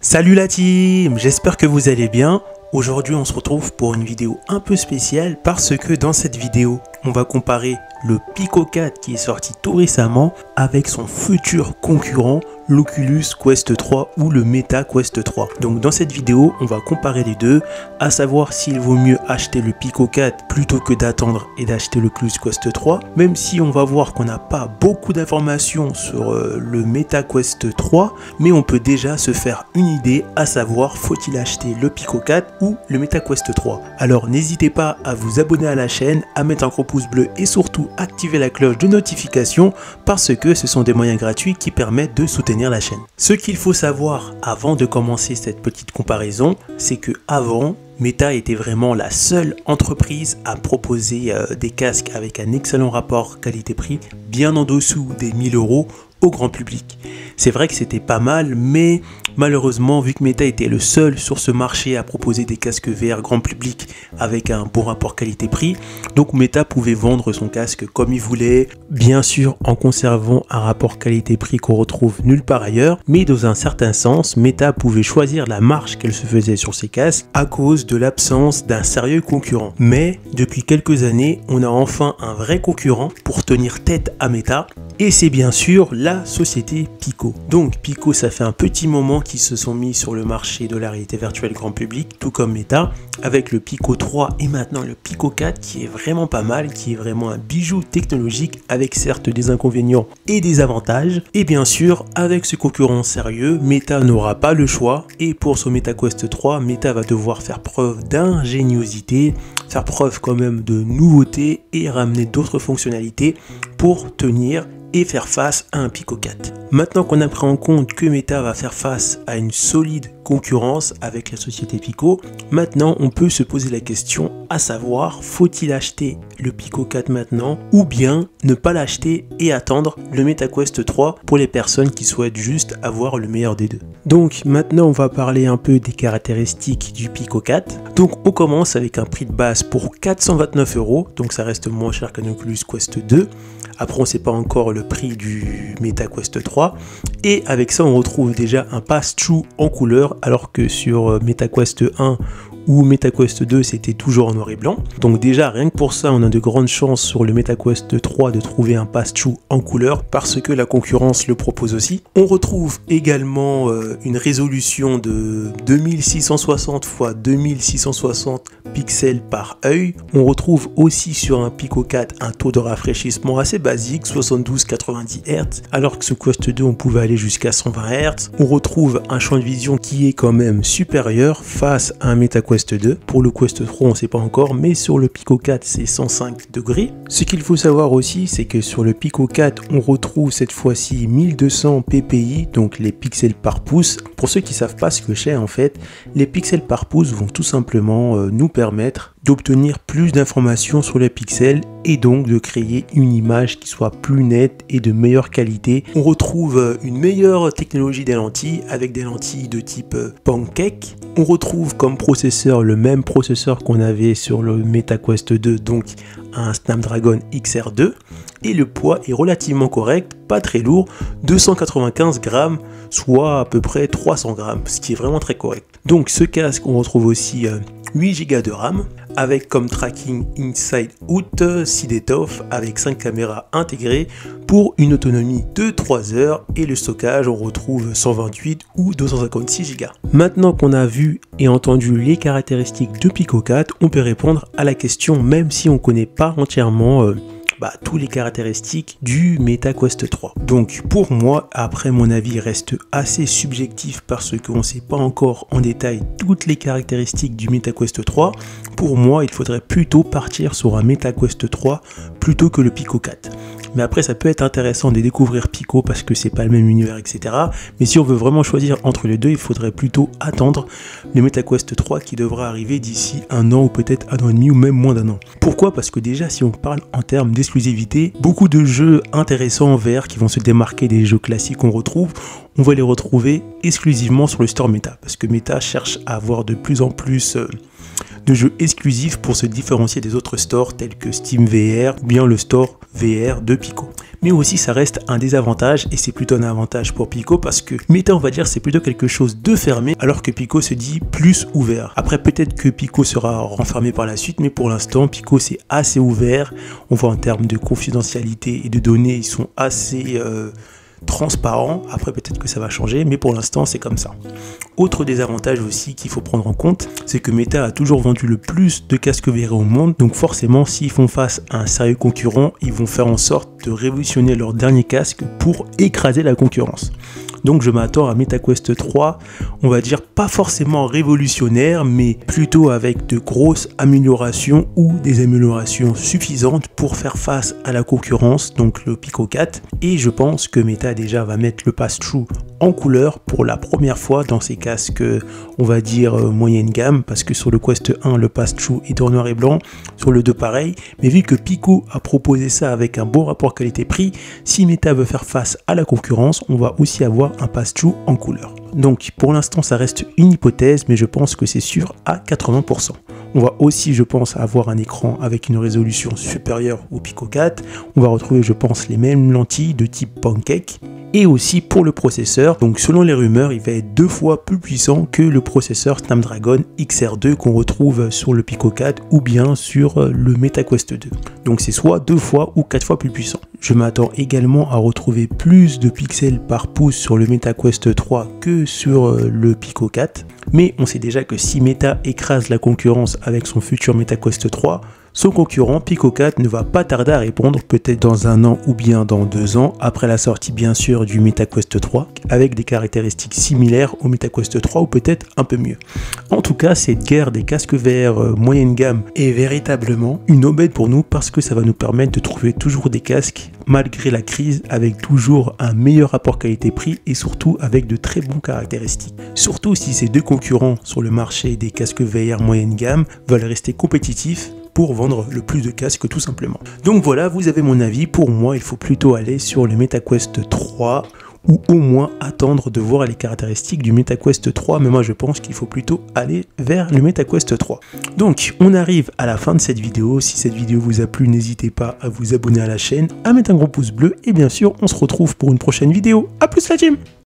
Salut la team, j'espère que vous allez bien. Aujourd'hui on se retrouve pour une vidéo un peu spéciale parce que dans cette vidéo on va comparer le Pico 4 qui est sorti tout récemment avec son futur concurrent l'Oculus Quest 3 ou le Meta Quest 3. Donc dans cette vidéo on va comparer les deux, à savoir s'il vaut mieux acheter le Pico 4 plutôt que d'attendre et d'acheter l'Oculus Quest 3, même si on va voir qu'on n'a pas beaucoup d'informations sur le Meta Quest 3, mais on peut déjà se faire une idée, à savoir faut-il acheter le Pico 4 ou le Meta Quest 3. Alors n'hésitez pas à vous abonner à la chaîne, à mettre un gros pouce bleu et surtout activer la cloche de notification parce que ce sont des moyens gratuits qui permettent de soutenir la chaîne. Ce qu'il faut savoir avant de commencer cette petite comparaison, c'est que avant, Meta était vraiment la seule entreprise à proposer des casques avec un excellent rapport qualité-prix, bien en dessous des 1000 € au grand public. C'est vrai que c'était pas mal, mais malheureusement, vu que Meta était le seul sur ce marché à proposer des casques VR grand public avec un bon rapport qualité-prix, donc Meta pouvait vendre son casque comme il voulait, bien sûr en conservant un rapport qualité-prix qu'on retrouve nulle part ailleurs, mais dans un certain sens, Meta pouvait choisir la marge qu'elle se faisait sur ses casques à cause de l'absence d'un sérieux concurrent. Mais depuis quelques années, on a enfin un vrai concurrent pour tenir tête à Meta, et c'est bien sûr la société Pico. Donc Pico, ça fait un petit moment qu'ils se sont mis sur le marché de la réalité virtuelle grand public, tout comme Meta, avec le Pico 3 et maintenant le Pico 4 qui est vraiment pas mal, qui est vraiment un bijou technologique avec certes des inconvénients et des avantages. Et bien sûr, avec ce concurrent sérieux, Meta n'aura pas le choix, et pour son Meta Quest 3, Meta va devoir faire preuve d'ingéniosité, faire preuve quand même de nouveauté et ramener d'autres fonctionnalités pour tenir et faire face à un Pico 4. Maintenant qu'on a pris en compte que Meta va faire face à une solide concurrence avec la société Pico, maintenant on peut se poser la question, à savoir faut-il acheter le Pico 4 maintenant ou bien ne pas l'acheter et attendre le Meta Quest 3 pour les personnes qui souhaitent juste avoir le meilleur des deux. Donc maintenant on va parler un peu des caractéristiques du Pico 4. Donc on commence avec un prix de base pour 429 €, donc ça reste moins cher qu'un Oculus Quest 2. Après on ne sait pas encore le prix du Meta Quest 3, et avec ça on retrouve déjà un pass-through en couleur, alors que sur Meta Quest 1 ou Meta Quest 2 c'était toujours en noir et blanc. Donc déjà rien que pour ça on a de grandes chances sur le Meta Quest 3 de trouver un pass-through en couleur parce que la concurrence le propose aussi. On retrouve également une résolution de 2660 x 2660 pixels par œil. On retrouve aussi sur un Pico 4 un taux de rafraîchissement assez basique, 72-90 Hz, alors que sur Quest 2 on pouvait aller jusqu'à 120 Hz. On retrouve un champ de vision qui est quand même supérieur face à un Meta Quest 2. Pour le Quest 3 on ne sait pas encore, mais sur le Pico 4 c'est 105 degrés. Ce qu'il faut savoir aussi, c'est que sur le Pico 4 on retrouve cette fois-ci 1200 ppi, donc les pixels par pouce. Pour ceux qui ne savent pas ce que c'est, en fait, les pixels par pouce vont tout simplement nous permettre d'obtenir plus d'informations sur les pixels et donc de créer une image qui soit plus nette et de meilleure qualité. On retrouve une meilleure technologie des lentilles avec des lentilles de type pancake. On retrouve comme processeur le même processeur qu'on avait sur le Meta Quest 2, donc un Snapdragon XR2, et le poids est relativement correct, pas très lourd, 295 grammes, soit à peu près 300 grammes, ce qui est vraiment très correct. Donc ce casque, on retrouve aussi 8 Go de RAM, avec comme tracking Inside Out 6 d'étoffe avec 5 caméras intégrées pour une autonomie de 3 heures, et le stockage on retrouve 128 ou 256 Go. Maintenant qu'on a vu et entendu les caractéristiques de Pico 4, on peut répondre à la question même si on ne connaît pas entièrement toutes les caractéristiques du Meta Quest 3. Donc pour moi, après mon avis reste assez subjectif parce qu'on ne sait pas encore en détail toutes les caractéristiques du Meta Quest 3. Pour moi, il faudrait plutôt partir sur un Meta Quest 3 plutôt que le Pico 4. Mais après, ça peut être intéressant de découvrir Pico parce que c'est pas le même univers, etc. Mais si on veut vraiment choisir entre les deux, il faudrait plutôt attendre le Meta Quest 3 qui devra arriver d'ici un an ou peut-être un an et demi ou même moins d'un an. Pourquoi? Parce que déjà, si on parle en termes d'exclusivité, beaucoup de jeux intéressants en VR qui vont se démarquer des jeux classiques qu'on retrouve, on va les retrouver exclusivement sur le store Meta. Parce que Meta cherche à avoir de plus en plus de jeux exclusifs pour se différencier des autres stores tels que Steam VR ou bien le store VR de Pico. Mais aussi ça reste un désavantage et c'est plutôt un avantage pour Pico parce que Meta, on va dire, c'est plutôt quelque chose de fermé alors que Pico se dit plus ouvert. Après peut-être que Pico sera renfermé par la suite, mais pour l'instant Pico c'est assez ouvert. On voit en termes de confidentialité et de données, ils sont assez transparent. Après peut-être que ça va changer, mais pour l'instant c'est comme ça. Autre désavantage aussi qu'il faut prendre en compte, c'est que Meta a toujours vendu le plus de casques VR au monde, donc forcément s'ils font face à un sérieux concurrent, ils vont faire en sorte de révolutionner leur dernier casque pour écraser la concurrence. Donc je m'attends à MetaQuest 3, on va dire pas forcément révolutionnaire, mais plutôt avec de grosses améliorations ou des améliorations suffisantes pour faire face à la concurrence, donc le Pico 4. Et je pense que Meta déjà va mettre le pass-through en couleur pour la première fois dans ces casques, on va dire moyenne gamme, parce que sur le Quest 1 le pass-through est en noir et blanc, sur le 2 pareil, mais vu que Pico a proposé ça avec un bon rapport qualité-prix, si Meta veut faire face à la concurrence, on va aussi avoir un pass-through en couleur. Donc pour l'instant ça reste une hypothèse, mais je pense que c'est sûr à 80%. On va aussi, je pense, avoir un écran avec une résolution supérieure au Pico 4. On va retrouver, je pense, les mêmes lentilles de type pancake. Et aussi pour le processeur, donc selon les rumeurs, il va être 2 fois plus puissant que le processeur Snapdragon XR2 qu'on retrouve sur le Pico 4 ou bien sur le MetaQuest 2. Donc c'est soit 2 fois ou 4 fois plus puissant. Je m'attends également à retrouver plus de pixels par pouce sur le MetaQuest 3 que sur le Pico 4. Mais on sait déjà que si Meta écrase la concurrence avec son futur MetaQuest 3, son concurrent Pico 4 ne va pas tarder à répondre, peut-être dans 1 an ou bien dans 2 ans, après la sortie bien sûr du MetaQuest 3, avec des caractéristiques similaires au MetaQuest 3 ou peut-être un peu mieux. En tout cas, cette guerre des casques VR moyenne gamme est véritablement une aubaine pour nous parce que ça va nous permettre de trouver toujours des casques malgré la crise avec toujours un meilleur rapport qualité-prix et surtout avec de très bonnes caractéristiques. Surtout si ces deux concurrents sur le marché des casques VR moyenne gamme veulent rester compétitifs pour vendre le plus de casques tout simplement. Donc voilà, vous avez mon avis. Pour moi, il faut plutôt aller sur le MetaQuest 3 ou au moins attendre de voir les caractéristiques du MetaQuest 3, mais moi je pense qu'il faut plutôt aller vers le MetaQuest 3. Donc on arrive à la fin de cette vidéo. Si cette vidéo vous a plu, n'hésitez pas à vous abonner à la chaîne, à mettre un gros pouce bleu et bien sûr on se retrouve pour une prochaine vidéo. A plus la team!